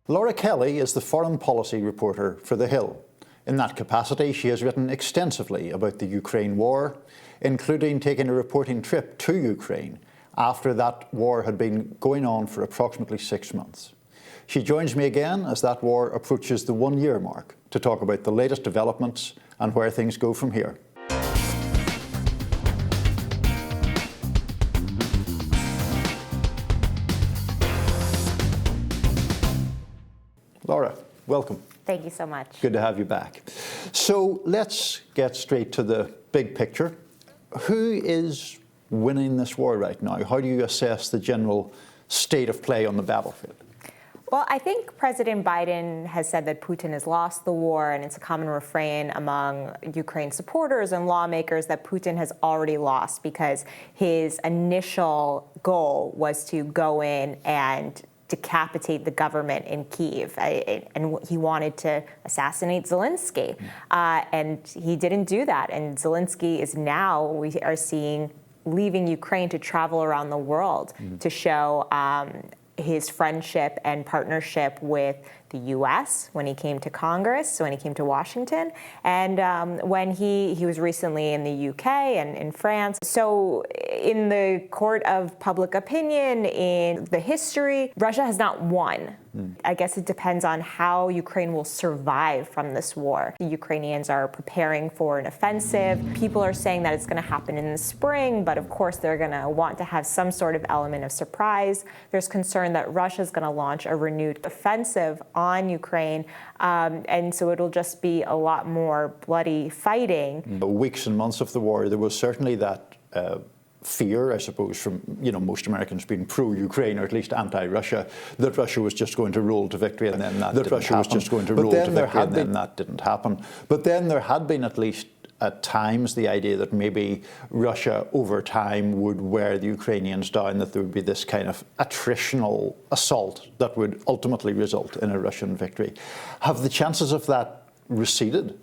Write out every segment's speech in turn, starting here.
Laura Kelly is the foreign policy reporter for The Hill. In that capacity, she has written extensively about the Ukraine war, including taking a reporting trip to Ukraine after that war had been going on for approximately 6 months. She joins me again as that war approaches the 1-year mark to talk about the latest developments and where things go from here. Laura, welcome. Thank you so much. Good to have you back. So let's get straight to the big picture. Who is winning this war right now? How do you assess the general state of play on the battlefield? Well, I think President Biden has said that Putin has lost the war, and it's a common refrain among Ukraine supporters and lawmakers that Putin has already lost because his initial goal was to go in and decapitate the government in Kyiv, and he wanted to assassinate Zelensky, and he didn't do that. And Zelensky is now, we are seeing, leaving Ukraine to travel around the world to show his friendship and partnership with the U.S. when he came to Congress, so when he came to Washington, and when he was recently in the U.K. and in France. So in the court of public opinion, in the history, Russia has not won. I guess it depends on how Ukraine will survive from this war. The Ukrainians are preparing for an offensive. People are saying that it's going to happen in the spring, but of course they're going to want to have some sort of element of surprise. There's concern that Russia's going to launch a renewed offensive on Ukraine, and so it'll just be a lot more bloody fighting. The weeks and months of the war, there was certainly that fear, I suppose, from most Americans being pro-Ukraine or at least anti-Russia, that Russia was just going to roll to victory, and then that didn't happen. But then there had been, at least at times, the idea that maybe Russia over time would wear the Ukrainians down, that there would be this kind of attritional assault that would ultimately result in a Russian victory. Have the chances of that receded?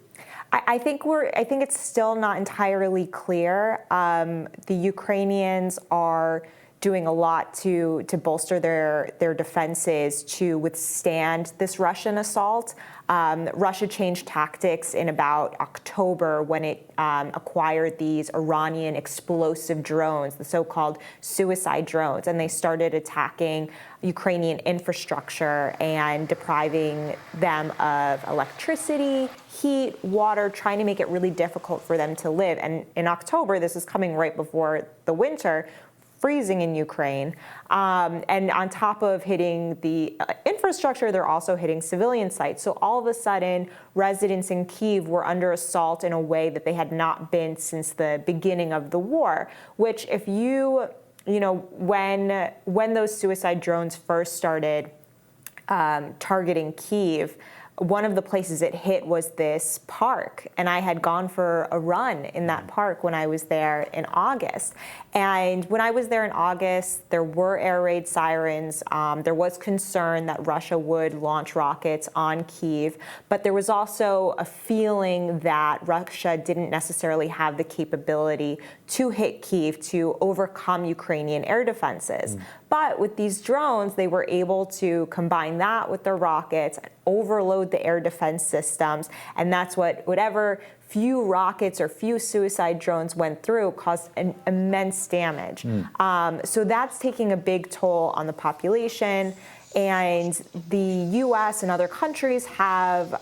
I think it's still not entirely clear. The Ukrainians are doing a lot to bolster their defenses to withstand this Russian assault. Russia changed tactics in about October when it acquired these Iranian explosive drones, the so-called suicide drones, and they started attacking Ukrainian infrastructure and depriving them of electricity, heat, water, trying to make it really difficult for them to live. And in October, this is coming right before the winter, freezing in Ukraine, and on top of hitting the infrastructure, they're also hitting civilian sites. So all of a sudden, residents in Kyiv were under assault in a way that they had not been since the beginning of the war, which if when those suicide drones first started targeting Kyiv, one of the places it hit was this park, and I had gone for a run in that park when I was there in August. And when I was there in August, there were air raid sirens. There was concern that Russia would launch rockets on Kyiv, but there was also a feeling that Russia didn't necessarily have the capability to hit Kyiv to overcome Ukrainian air defenses. But with these drones, they were able to combine that with their rockets, overload the air defense systems, and that's whatever few rockets or few suicide drones went through caused an immense damage. So that's taking a big toll on the population, and the U.S. and other countries have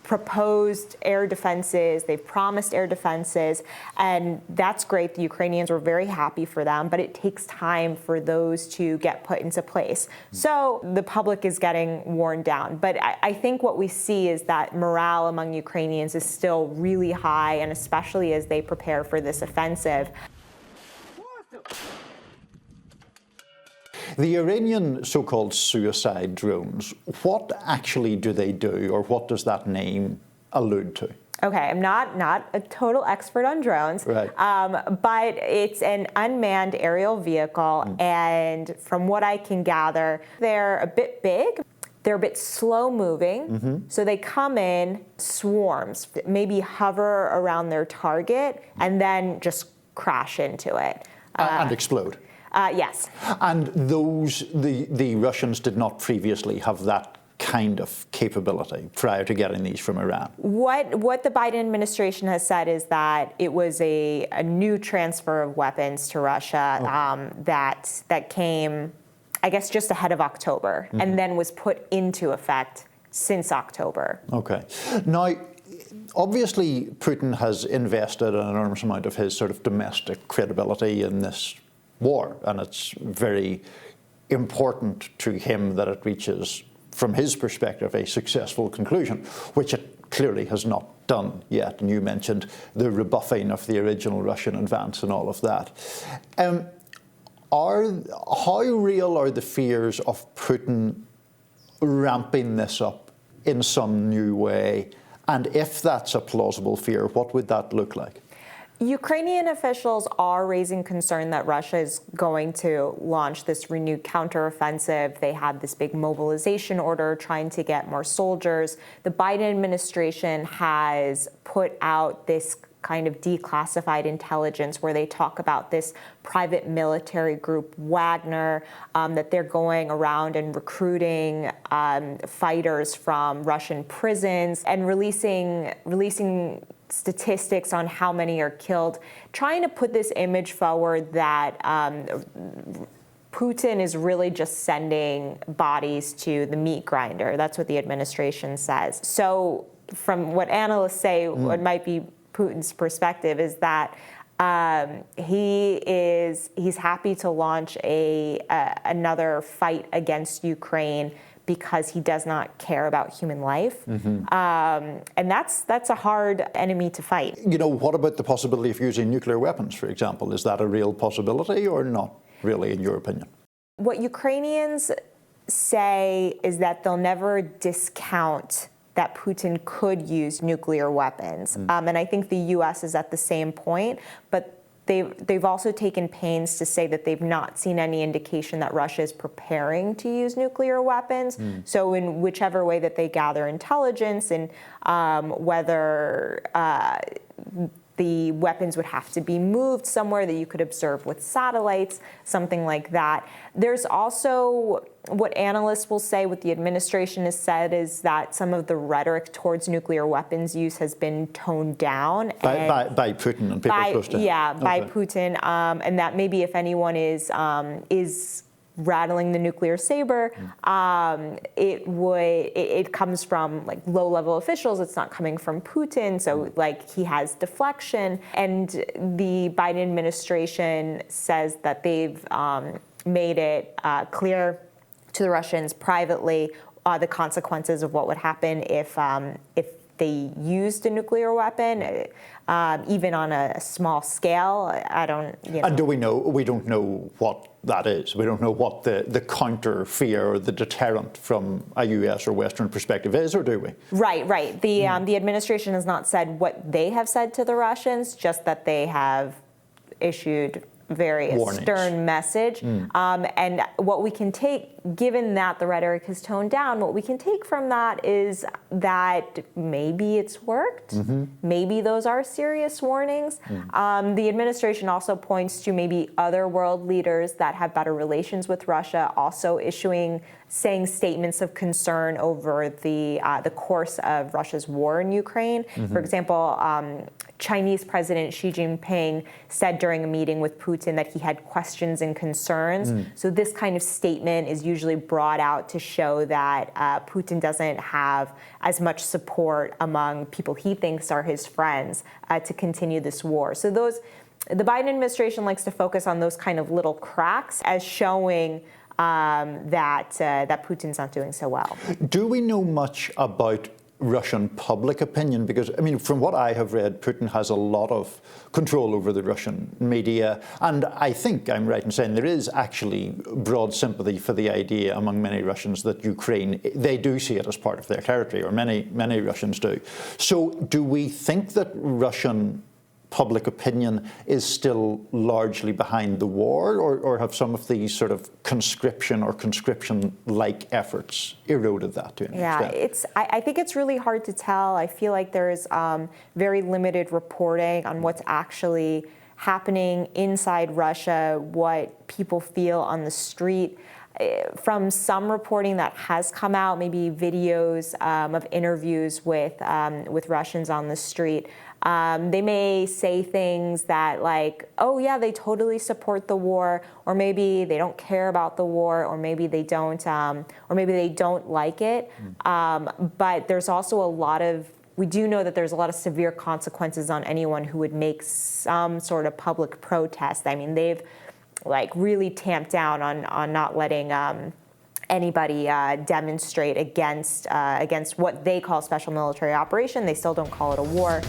proposed air defenses, they've promised air defenses, and that's great. The Ukrainians were very happy for them, but it takes time for those to get put into place. So the public is getting worn down. But I think what we see is that morale among Ukrainians is still really high, and especially as they prepare for this offensive. The Iranian so-called suicide drones, what actually do they do, or what does that name allude to? Okay, I'm not a total expert on drones, right. But it's an unmanned aerial vehicle, and from what I can gather, they're a bit big. They're a bit slow moving, so they come in swarms, maybe hover around their target, and then just crash into it. And explode. Yes. And the Russians did not previously have that kind of capability prior to getting these from Iran. What the Biden administration has said is that it was a new transfer of weapons to Russia that came, I guess, just ahead of October, and then was put into effect since October. Okay. Now, obviously, Putin has invested an enormous amount of his sort of domestic credibility in this war, and it's very important to him that it reaches, from his perspective, a successful conclusion, which it clearly has not done yet. And you mentioned the rebuffing of the original Russian advance and all of that. How real are the fears of Putin ramping this up in some new way? And if that's a plausible fear, what would that look like? Ukrainian officials are raising concern that Russia is going to launch this renewed counteroffensive. They had this big mobilization order trying to get more soldiers. The Biden administration has put out this kind of declassified intelligence where they talk about this private military group, Wagner, that they're going around and recruiting fighters from Russian prisons and releasing statistics on how many are killed, trying to put this image forward that Putin is really just sending bodies to the meat grinder. That's what the administration says. So from what analysts say, what might be Putin's perspective is that he's happy to launch another fight against Ukraine because he does not care about human life. And that's a hard enemy to fight. You know, what about the possibility of using nuclear weapons, for example? Is that a real possibility or not really, in your opinion? What Ukrainians say is that they'll never discount that Putin could use nuclear weapons. And I think the U.S. is at the same point, but they've also taken pains to say that they've not seen any indication that Russia is preparing to use nuclear weapons. So in whichever way that they gather intelligence and whether the weapons would have to be moved somewhere that you could observe with satellites, something like that. There's also what analysts will say, what the administration has said, is that some of the rhetoric towards nuclear weapons use has been toned down. By Putin and people close to him? Yeah, by Putin. And that maybe if anyone is rattling the nuclear saber, it comes from like low-level officials. It's not coming from Putin. So like he has deflection. And the Biden administration says that they've made it clear to the Russians privately the consequences of what would happen if they used a nuclear weapon, even on a small scale. I don't, And do we know? We don't know what that is. We don't know what the counter fear or the deterrent from a US or Western perspective is, or do we? Right. The administration has not said what they have said to the Russians, just that they have issued very stern message. And what we can take, given that the rhetoric has toned down, what we can take from that is that maybe it's worked. Maybe those are serious warnings. The administration also points to maybe other world leaders that have better relations with Russia also saying statements of concern over the course of Russia's war in Ukraine. For example, Chinese President Xi Jinping said during a meeting with Putin that he had questions and concerns. So this kind of statement is usually brought out to show that Putin doesn't have as much support among people he thinks are his friends to continue this war. So the Biden administration likes to focus on those kind of little cracks as showing that Putin's not doing so well. Do we know much about Russian public opinion? Because, I mean, from what I have read, Putin has a lot of control over the Russian media. And I think I'm right in saying there is actually broad sympathy for the idea among many Russians that Ukraine, they do see it as part of their territory, or many Russians do. So do we think that Russian public opinion is still largely behind the war, or have some of these sort of conscription-like efforts eroded that to an extent? I think it's really hard to tell. I feel like there's very limited reporting on what's actually happening inside Russia, what people feel on the street. From some reporting that has come out, maybe videos of interviews with Russians on the street, they may say things that like, oh yeah, they totally support the war, or maybe they don't care about the war, or maybe they don't like it. But there's also we do know that there's a lot of severe consequences on anyone who would make some sort of public protest. I mean, they've like really tamped down on not letting anybody demonstrate against what they call special military operation. They still don't call it a war.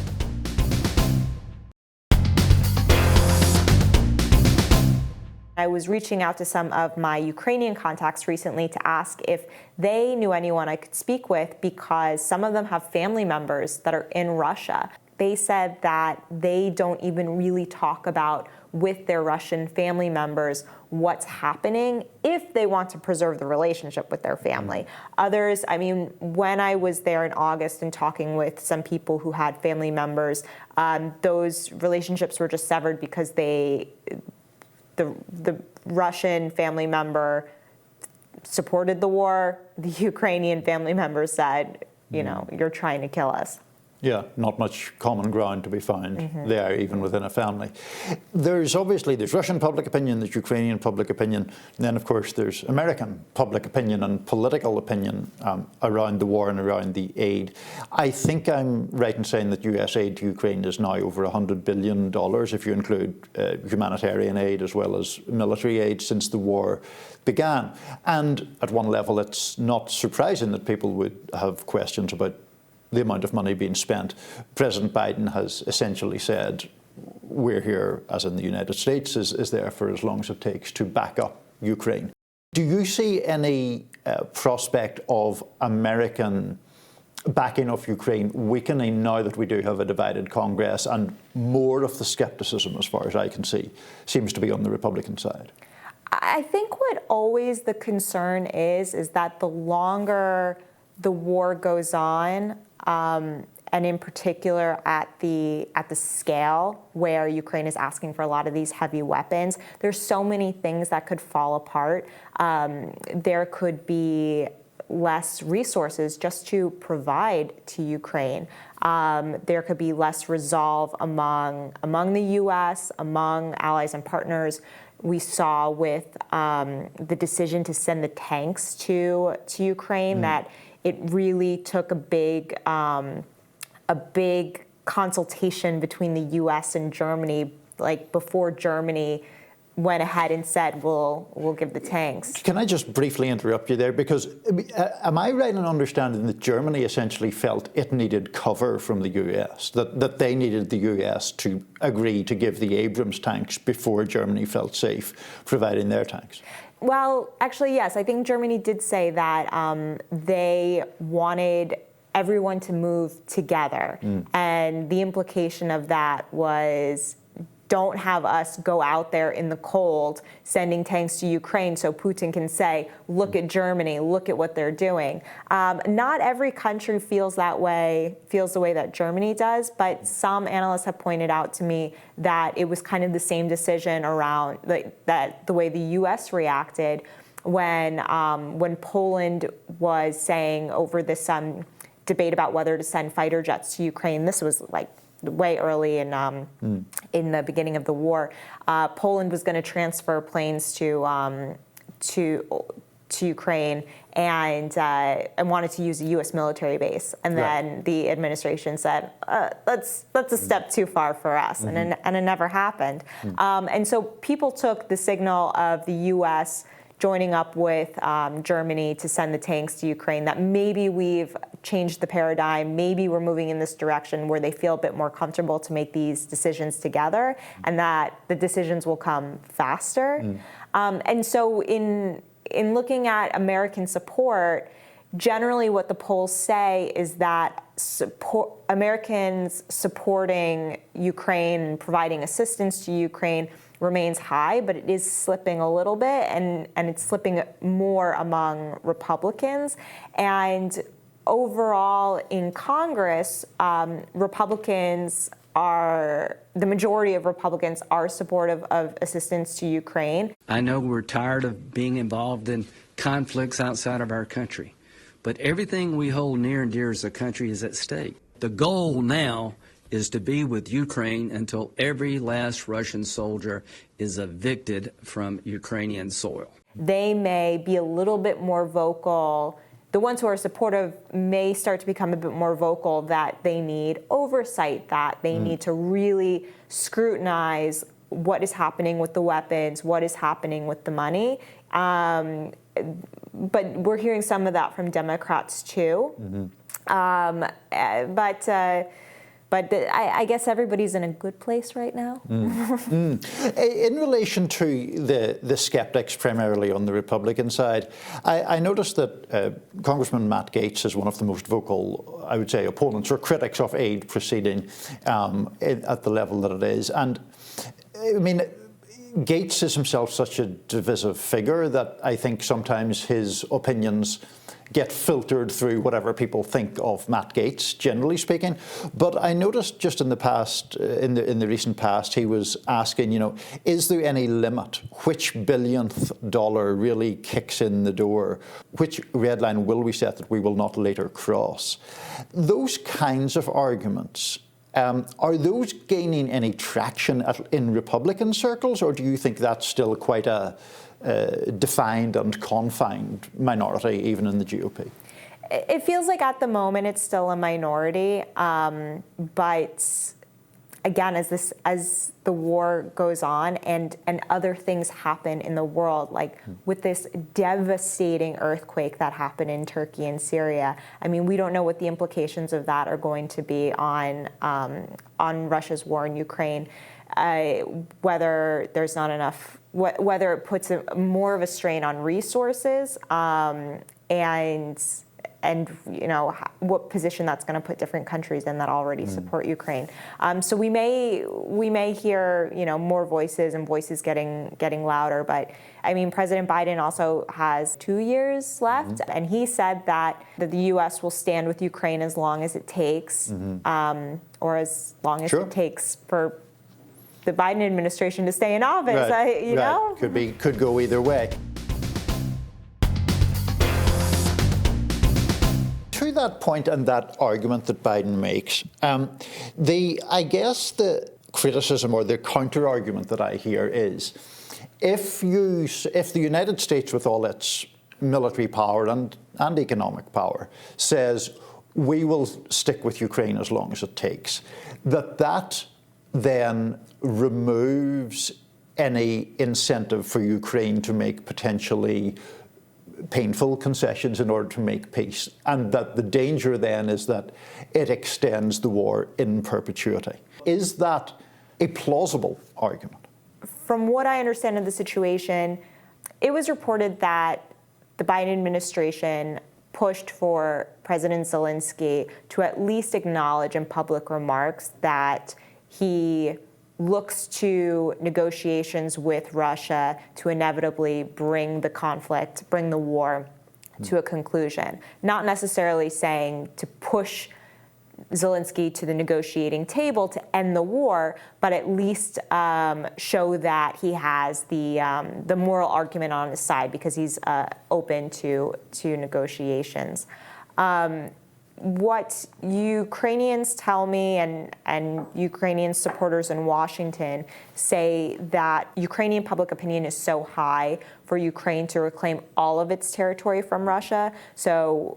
I was reaching out to some of my Ukrainian contacts recently to ask if they knew anyone I could speak with, because some of them have family members that are in Russia. They said that they don't even really talk about with their Russian family members what's happening if they want to preserve the relationship with their family. Others, I mean, when I was there in August and talking with some people who had family members, those relationships were just severed because the Russian family member supported the war. The Ukrainian family member said, you know, you're trying to kill us. Yeah, not much common ground to be found there, even within a family. There's Russian public opinion, there's Ukrainian public opinion, and then of course there's American public opinion and political opinion around the war and around the aid. I think I'm right in saying that US aid to Ukraine is now over $100 billion, if you include humanitarian aid as well as military aid, since the war began. And at one level, it's not surprising that people would have questions about the amount of money being spent. President Biden has essentially said, we're here, as in the United States, is there for as long as it takes to back up Ukraine. Do you see any prospect of American backing of Ukraine weakening now that we do have a divided Congress, and more of the skepticism, as far as I can see, seems to be on the Republican side? I think what always the concern is that the longer the war goes on, and in particular at the scale where Ukraine is asking for a lot of these heavy weapons, there's so many things that could fall apart. There could be less resources just to provide to Ukraine. There could be less resolve among the U.S., among allies and partners. We saw with the decision to send the tanks to Ukraine that it really took a big consultation between the U.S. and Germany, like before Germany went ahead and said, we'll give the tanks. Can I just briefly interrupt you there? Because am I right in understanding that Germany essentially felt it needed cover from the U.S., that they needed the U.S. to agree to give the Abrams tanks before Germany felt safe providing their tanks? Well, actually, yes. I think Germany did say that they wanted everyone to move together. And the implication of that was, don't have us go out there in the cold sending tanks to Ukraine so Putin can say, look at Germany, look at what they're doing. Not every country feels the way that Germany does, but some analysts have pointed out to me that it was kind of the same decision around that the way the US reacted when Poland was saying over this debate about whether to send fighter jets to Ukraine. This was like way early in the beginning of the war. Poland was going to transfer planes to Ukraine and wanted to use a U.S. military base, and then the administration said, "That's a step too far for us," and it never happened. And so people took the signal of the U.S. joining up with Germany to send the tanks to Ukraine, that maybe we've changed the paradigm, maybe we're moving in this direction where they feel a bit more comfortable to make these decisions together, and that the decisions will come faster. And so in looking at American support, generally what the polls say is that Americans supporting Ukraine and providing assistance to Ukraine remains high, but it is slipping a little bit, and it's slipping more among Republicans. And overall in Congress, Republicans the majority of Republicans are supportive of assistance to Ukraine. I know we're tired of being involved in conflicts outside of our country, but everything we hold near and dear as a country is at stake. The goal now is to be with Ukraine until every last Russian soldier is evicted from Ukrainian soil. They may be a little bit more vocal. The ones who are supportive may start to become a bit more vocal that they need oversight, that they need to really scrutinize what is happening with the weapons, what is happening with the money. But we're hearing some of that from Democrats too. But I guess everybody's in a good place right now. In relation to the skeptics, primarily on the Republican side, I noticed that Congressman Matt Gaetz is one of the most vocal, I would say, opponents or critics of aid proceeding at the level that it is. And I mean, Gaetz is himself such a divisive figure that I think sometimes his opinions get filtered through whatever people think of Matt Gaetz, generally speaking. But I noticed just in the past, in the recent past, he was asking, is there any limit? Which billionth dollar really kicks in the door? Which red line will we set that we will not later cross? Those kinds of arguments, are those gaining any traction in Republican circles, or do you think that's still quite a defined and confined minority, even in the GOP? It feels like at the moment it's still a minority, but again, as the war goes on and other things happen in the world, like with this devastating earthquake that happened in Turkey and Syria, I mean, we don't know what the implications of that are going to be on Russia's war in Ukraine. Whether there's not enough, whether it puts more of a strain on resources, and what position that's going to put different countries in that already support Ukraine. So we may hear more voices and voices getting louder. But I mean, President Biden also has 2 years left, and he said that the U.S. will stand with Ukraine as long as it takes, or as long as it takes for the Biden administration to stay in office. Right. Could go either way. To that point and that argument that Biden makes, I guess the criticism or the counter argument that I hear is, if the United States, with all its military power and economic power, says we will stick with Ukraine as long as it takes, that then removes any incentive for Ukraine to make potentially painful concessions in order to make peace, and that the danger then is that it extends the war in perpetuity. Is that a plausible argument? From what I understand of the situation, it was reported that the Biden administration pushed for President Zelensky to at least acknowledge in public remarks that he looks to negotiations with Russia to inevitably bring the war to a conclusion. Not necessarily saying to push Zelensky to the negotiating table to end the war, but at least show that he has the moral argument on his side because he's open to negotiations. What Ukrainians tell me and Ukrainian supporters in Washington say that Ukrainian public opinion is so high for Ukraine to reclaim all of its territory from Russia. So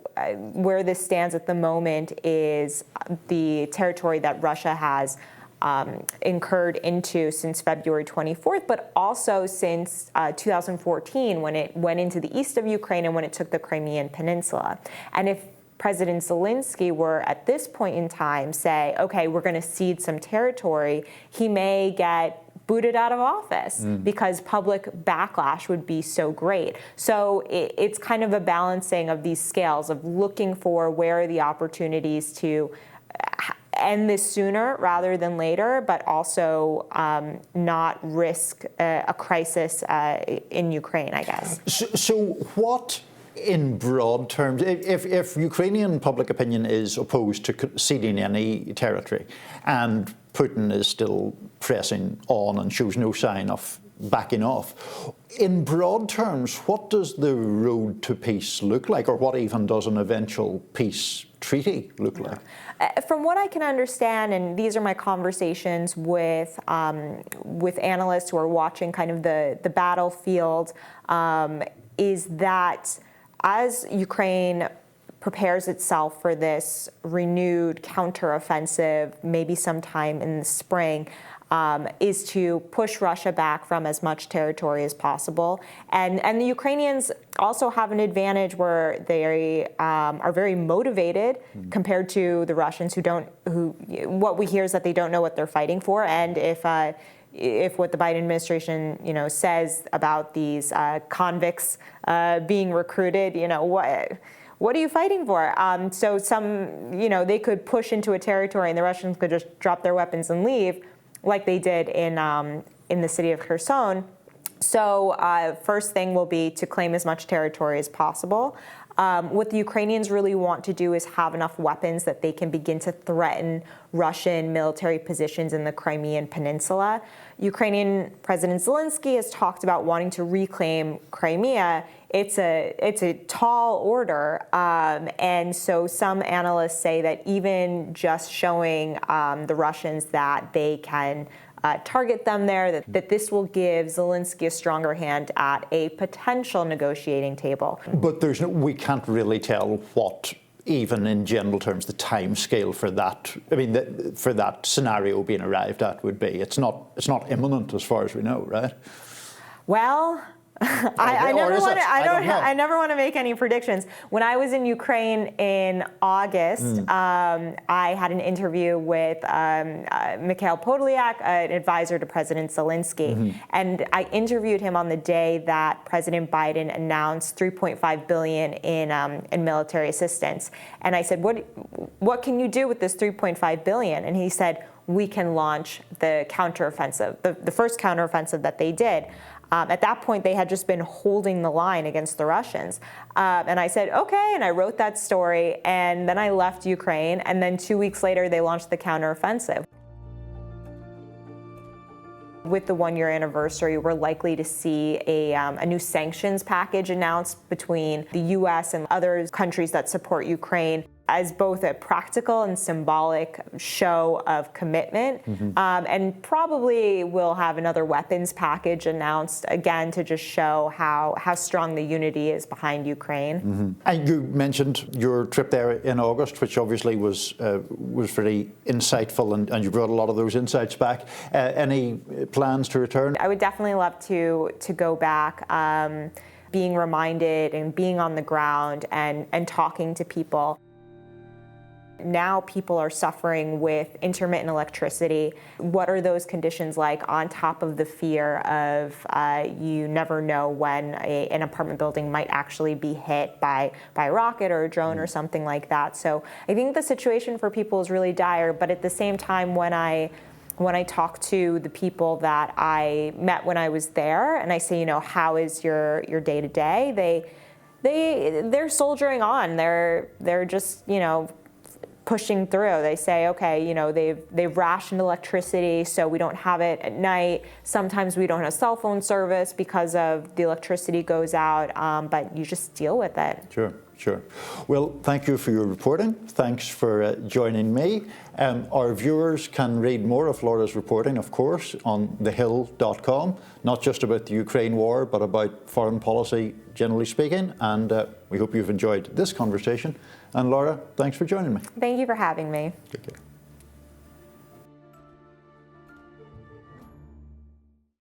where this stands at the moment is the territory that Russia has incurred into since February 24th, but also since 2014 when it went into the east of Ukraine and when it took the Crimean Peninsula. And if President Zelensky were at this point in time say, okay, we're going to cede some territory, he may get booted out of office because public backlash would be so great. So it's kind of a balancing of these scales of looking for where are the opportunities to end this sooner rather than later, but also not risk a crisis in Ukraine, I guess. So what, in broad terms, if Ukrainian public opinion is opposed to ceding any territory, and Putin is still pressing on and shows no sign of backing off. In broad terms, what does the road to peace look like, or what even does an eventual peace treaty look like? From what I can understand, and these are my conversations with analysts who are watching kind of the battlefield, is that as Ukraine prepares itself for this renewed counteroffensive, maybe sometime in the spring, is to push Russia back from as much territory as possible. And the Ukrainians also have an advantage where they are very motivated compared to the Russians who what we hear is that they don't know what they're fighting for. And if what the Biden administration, says about these convicts being recruited, what are you fighting for? So they could push into a territory and the Russians could just drop their weapons and leave, like they did in the city of Kherson. So first thing will be to claim as much territory as possible. What the Ukrainians really want to do is have enough weapons that they can begin to threaten Russian military positions in the Crimean Peninsula. Ukrainian President Zelensky has talked about wanting to reclaim Crimea. It's a tall order, and so some analysts say that even just showing the Russians that they can target them there, that this will give Zelensky a stronger hand at a potential negotiating table. But we can't really tell what, even in general terms, the time scale for that. I mean, for that scenario being arrived at would be. It's not imminent as far as we know, right? Well, I never want to make any predictions. When I was in Ukraine in August, I had an interview with Mikhail Podolyak, an advisor to President Zelensky, and I interviewed him on the day that President Biden announced $3.5 billion in military assistance. And I said, "What can you do with this $3.5 billion?" And he said, "We can launch the counteroffensive, the first counteroffensive that they did." At that point, they had just been holding the line against the Russians. And I said, okay, and I wrote that story, and then I left Ukraine, and then 2 weeks later, they launched the counteroffensive. With the one-year anniversary, we're likely to see a new sanctions package announced between the U.S. and other countries that support Ukraine as both a practical and symbolic show of commitment. And probably we'll have another weapons package announced, again, to just show how strong the unity is behind Ukraine. And you mentioned your trip there in August, which obviously was very insightful, and you brought a lot of those insights back. Any plans to return? I would definitely love to go back. Being reminded and being on the ground and talking to people. Now people are suffering with intermittent electricity. What are those conditions like, on top of the fear of you never know when an apartment building might actually be hit by a rocket or a drone or something like that. So I think the situation for people is really dire, but at the same time, when I talk to the people that I met when I was there and I say, how is your day to day, they're soldiering on. They're just, pushing through. They say, okay, they've rationed electricity, so we don't have it at night. Sometimes we don't have cell phone service because of the electricity goes out, but you just deal with it. Sure. Well, thank you for your reporting. Thanks for joining me. Our viewers can read more of Laura's reporting, of course, on thehill.com, not just about the Ukraine war, but about foreign policy generally speaking. And we hope you've enjoyed this conversation. And Laura, thanks for joining me. Thank you for having me. Take care.